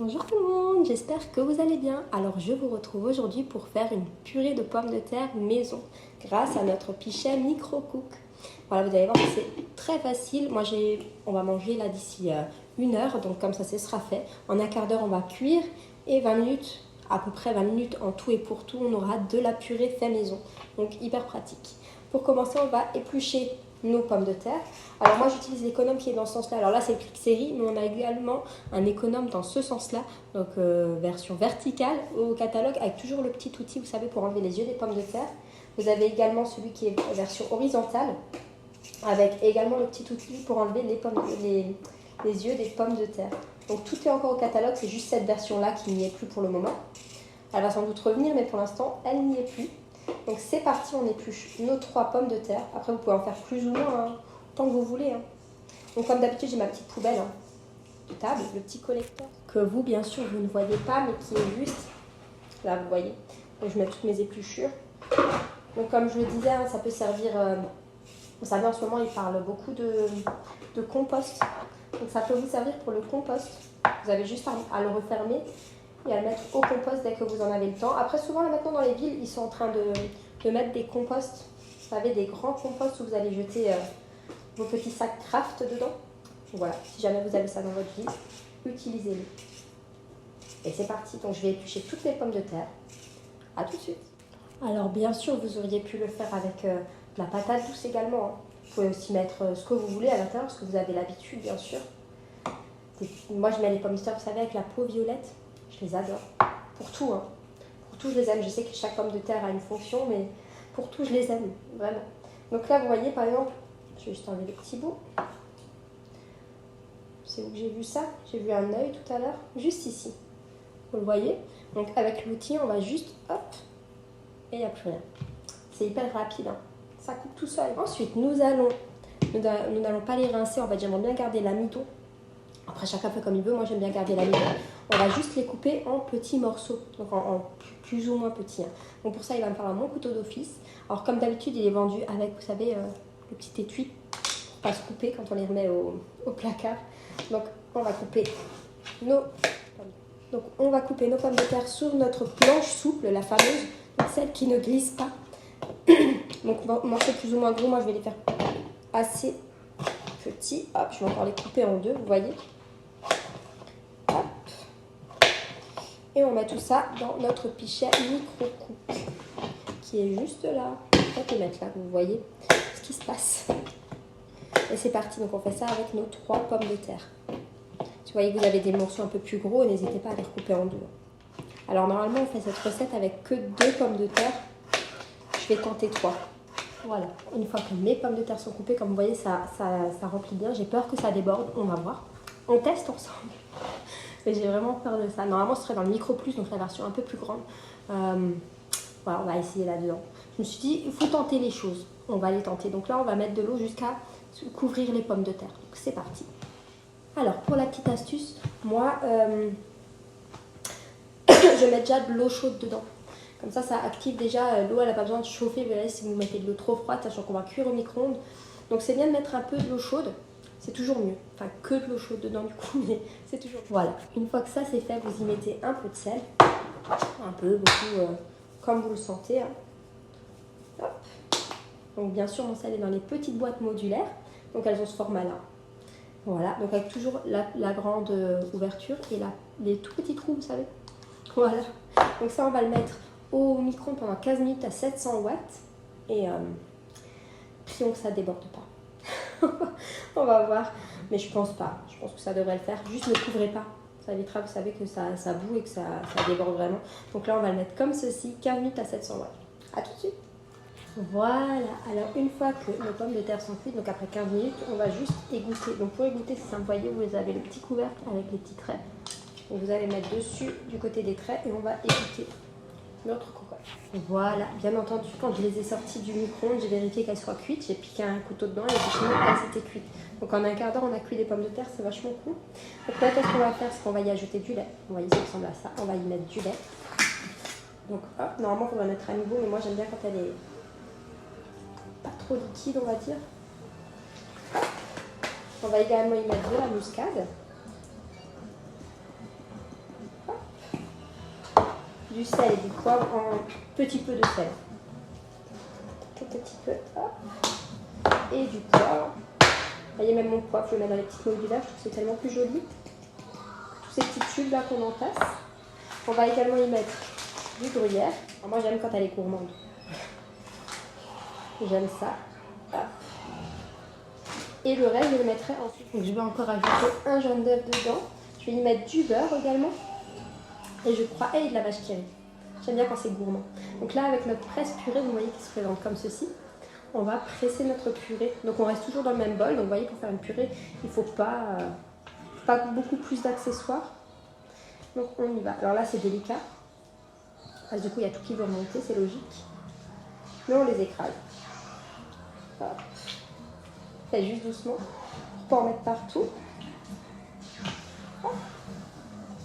Bonjour tout le monde, j'espère que vous allez bien. Alors je vous retrouve aujourd'hui pour faire une purée de pommes de terre maison grâce à notre pichet Micro-Cook. Voilà, vous allez voir que c'est très facile. On va manger là d'ici 1 heure, donc comme ça ce sera fait. En un quart d'heure on va cuire et 20 minutes, à peu près 20 minutes en tout et pour tout, on aura de la purée fait maison. Donc hyper pratique. Pour commencer, on va éplucher nos pommes de terre. Alors moi j'utilise l'économe qui est dans ce sens-là. Alors là c'est le clic série, mais on a également un économe dans ce sens-là, donc version verticale au catalogue avec toujours le petit outil, vous savez, pour enlever les yeux des pommes de terre. Vous avez également celui qui est version horizontale avec également le petit outil pour enlever les yeux des pommes de terre. Donc tout est encore au catalogue, c'est juste cette version-là qui n'y est plus pour le moment. Elle va sans doute revenir, mais pour l'instant elle n'y est plus. Donc c'est parti, on épluche nos 3 pommes de terre. Après vous pouvez en faire plus ou moins, hein, tant que vous voulez. Hein. Donc comme d'habitude j'ai ma petite poubelle de table, le petit collecteur que vous bien sûr vous ne voyez pas mais qui est juste là, vous voyez. Donc je mets toutes mes épluchures. Donc comme je le disais, hein, ça peut servir, vous savez en ce moment ils parlent beaucoup de compost. Donc ça peut vous servir pour le compost. Vous avez juste à le refermer et à le mettre au compost dès que vous en avez le temps. Après souvent là maintenant dans les villes ils sont en train de mettre des composts, vous savez, des grands composts où vous allez jeter vos petits sacs craft dedans. Voilà, si jamais vous avez ça dans votre ville, utilisez-le. Et c'est parti, donc je vais éplucher toutes mes pommes de terre. A tout de suite. Alors bien sûr vous auriez pu le faire avec de la patate douce également. Hein. Vous pouvez aussi mettre ce que vous voulez à l'intérieur, ce que vous avez l'habitude bien sûr. Moi je mets les pommes de terre, vous savez, avec la peau violette. Je les adore. Pour tout, hein. Pour tout, je les aime. Je sais que chaque pomme de terre a une fonction, mais pour tout, je les aime. Vraiment. Donc là, vous voyez, par exemple, je vais juste enlever le petit bout. C'est où que j'ai vu ça? J'ai vu un œil tout à l'heure, juste ici. Vous le voyez? Donc avec l'outil, on va juste, hop, et il n'y a plus rien. C'est hyper rapide, hein. Ça coupe tout seul. Ensuite, nous n'allons pas les rincer. En fait, j'aimerais bien garder l'amidon. Après, chacun fait comme il veut. Moi, j'aime bien garder l'amidon. On va juste les couper en petits morceaux, donc en plus ou moins petits. Hein. Donc pour ça, il va me falloir mon couteau d'office. Alors comme d'habitude, il est vendu avec, vous savez, le petit étui pour pas se couper quand on les remet au placard. Donc on va couper nos pommes de terre sur notre planche souple, la fameuse, celle qui ne glisse pas. Donc morceaux plus ou moins gros, moi je vais les faire assez petits. Hop, je vais encore les couper en deux, vous voyez. Et on met tout ça dans notre pichet Micro-Cook qui est juste là. On peut mettre là, vous voyez ce qui se passe. Et c'est parti, donc on fait ça avec nos 3 pommes de terre. Si vous voyez que vous avez des morceaux un peu plus gros, n'hésitez pas à les couper en deux. Alors normalement on fait cette recette avec que 2 pommes de terre. Je vais tenter 3. Voilà, une fois que mes pommes de terre sont coupées, comme vous voyez, ça remplit bien. J'ai peur que ça déborde, on va voir. On teste ensemble. Et j'ai vraiment peur de ça. Normalement, ce serait dans le Micro Plus, donc la version un peu plus grande. Voilà, on va essayer là-dedans. Je me suis dit, il faut tenter les choses. On va les tenter. Donc là, on va mettre de l'eau jusqu'à couvrir les pommes de terre. Donc c'est parti. Alors, pour la petite astuce, moi, je mets déjà de l'eau chaude dedans. Comme ça active déjà l'eau, elle n'a pas besoin de chauffer. Vous voyez, si vous mettez de l'eau trop froide, sachant qu'on va cuire au micro-ondes. Donc c'est bien de mettre un peu de l'eau chaude. C'est toujours mieux. Enfin, que de l'eau chaude dedans du coup, mais c'est toujours mieux. Voilà. Une fois que ça c'est fait, vous y mettez un peu de sel. Un peu, beaucoup, comme vous le sentez. Hein. Hop. Donc bien sûr, mon sel est dans les petites boîtes modulaires. Donc elles ont ce format-là. Voilà. Donc avec toujours la grande ouverture et les tout petits trous, vous savez. Voilà. Donc ça, on va le mettre au micro-ondes pendant 15 minutes à 700 watts. Et prions que ça ne déborde pas. On va voir, mais je pense pas. Je pense que ça devrait le faire. Juste ne couvrez pas. Ça évitera, vous savez, que ça boue et que ça déborde vraiment. Donc là, on va le mettre comme ceci, 15 minutes à 700 watts. A tout de suite. Voilà. Alors, une fois que nos pommes de terre sont cuites, donc après 15 minutes, on va juste égoutter. Donc pour égoutter, c'est simple. Vous voyez, vous avez le petit couvercle avec les petits traits. Et vous allez mettre dessus du côté des traits et on va égoutter notre cocotte. Voilà, bien entendu, quand je les ai sorties du micro-ondes, j'ai vérifié qu'elles soient cuites. J'ai piqué un couteau dedans et effectivement, elles étaient cuites. Donc en un quart d'heure, on a cuit des pommes de terre, c'est vachement cool. Donc maintenant, ce qu'on va faire, c'est qu'on va y ajouter du lait. Vous voyez, ça ressemble à ça. On va y mettre du lait. Donc hop, normalement, on va mettre à niveau, mais moi j'aime bien quand elle est pas trop liquide, on va dire. On va également y mettre de la muscade. du sel et du poivre en petit peu de sel. Tout petit peu, hop. Et du poivre. Vous voyez, même mon poivre, je le mets dans les petites modulaires, je trouve que c'est tellement plus joli. Tous ces petits tubes là qu'on entasse. On va également y mettre du gruyère. Alors moi j'aime quand elle est gourmande. J'aime ça. Hop. Et le reste, je le mettrai ensuite. Donc je vais encore ajouter un jaune d'œuf dedans. Je vais y mettre du beurre également. Et je crois, et de la vache qui rit. J'aime bien quand c'est gourmand. Donc là, avec notre presse purée, vous voyez qui se présente comme ceci. On va presser notre purée. Donc on reste toujours dans le même bol. Donc vous voyez, pour faire une purée, il ne faut pas beaucoup plus d'accessoires. Donc on y va. Alors là, c'est délicat. Parce que du coup, il y a tout qui veut remonter, c'est logique. Mais on les écrase. Hop. Faites juste doucement. Pour pas en mettre partout. Hop.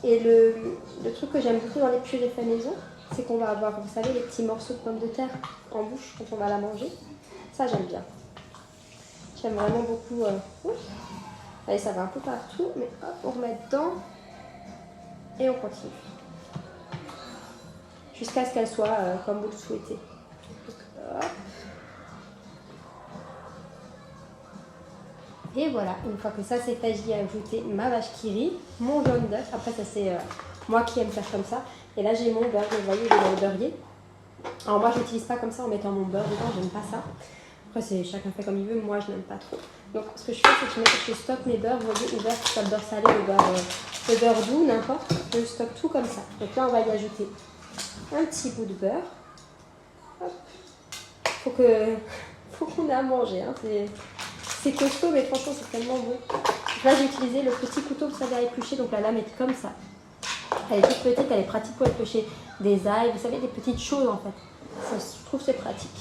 Et le truc que j'aime beaucoup dans les purées fait maison, c'est qu'on va avoir, vous savez, les petits morceaux de pommes de terre en bouche quand on va la manger. Ça, j'aime bien. J'aime vraiment beaucoup. Allez, ça va un peu partout, mais hop, on remet dedans et on continue. Jusqu'à ce qu'elle soit comme vous le souhaitez. Hop. Et voilà, une fois que ça c'est fait, j'y ai ajouté ma vache qui rit, mon jaune d'œuf. Après, ça c'est moi qui aime faire comme ça. Et là, j'ai mon beurre, vous voyez, il est dans le beurrier. Alors moi, je n'utilise pas comme ça en mettant mon beurre dedans, j'aime pas ça. Après, chacun fait comme il veut, moi je n'aime pas trop. Donc ce que je fais, c'est que je stocke mes beurres, vous voyez, ouverts, que ce soit le beurre salé, le beurre doux, n'importe. Je stocke tout comme ça. Donc là, on va y ajouter un petit bout de beurre. Hop. Faut qu'on ait à manger, hein. C'est costaud, mais franchement, c'est tellement bon. Là, j'ai utilisé le petit couteau, vous savez, à éplucher, donc la lame est comme ça. Elle est toute petite, elle est pratique pour éplucher des ails, vous savez, des petites choses en fait. Ça, je trouve que c'est pratique.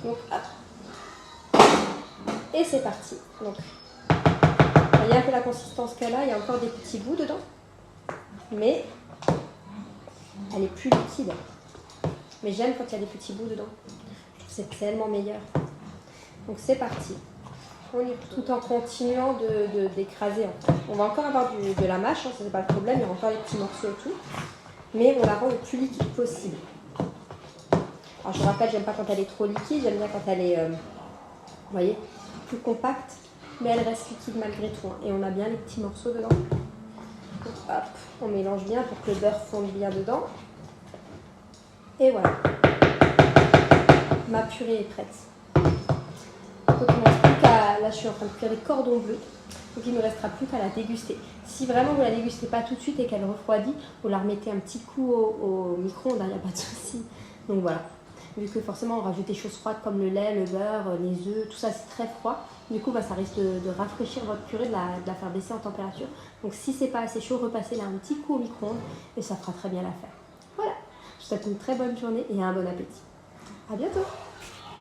Donc, hop. Et c'est parti. Donc, vous voyez un peu la consistance qu'elle a, il y a encore des petits bouts dedans. Mais, elle est plus liquide. Mais j'aime quand il y a des petits bouts dedans. Je trouve que c'est tellement meilleur. Donc, c'est parti. On y, tout en continuant d'écraser. On va encore avoir de la mâche, hein, ça c'est pas le problème, il y a encore les petits morceaux et tout. Mais on la rend le plus liquide possible. Alors je vous rappelle, j'aime pas quand elle est trop liquide, j'aime bien quand elle est, vous voyez, plus compacte. Mais elle reste liquide malgré tout. Hein, et on a bien les petits morceaux dedans. Donc hop, on mélange bien pour que le beurre fonde bien dedans. Et voilà. Ma purée est prête. Donc il ne reste plus qu'à, là je suis en train de cuire des cordons bleus, donc il ne me restera plus qu'à la déguster. Si vraiment vous ne la dégustez pas tout de suite et qu'elle refroidit, vous la remettez un petit coup au micro-ondes, il n'y a pas de souci. Donc voilà, vu que forcément on rajoute des choses froides comme le lait, le beurre, les œufs, tout ça c'est très froid. Du coup ça risque de rafraîchir votre purée, de la faire baisser en température. Donc si c'est pas assez chaud, repassez-la un petit coup au micro-ondes et ça fera très bien l'affaire. Voilà, je vous souhaite une très bonne journée et un bon appétit. À bientôt.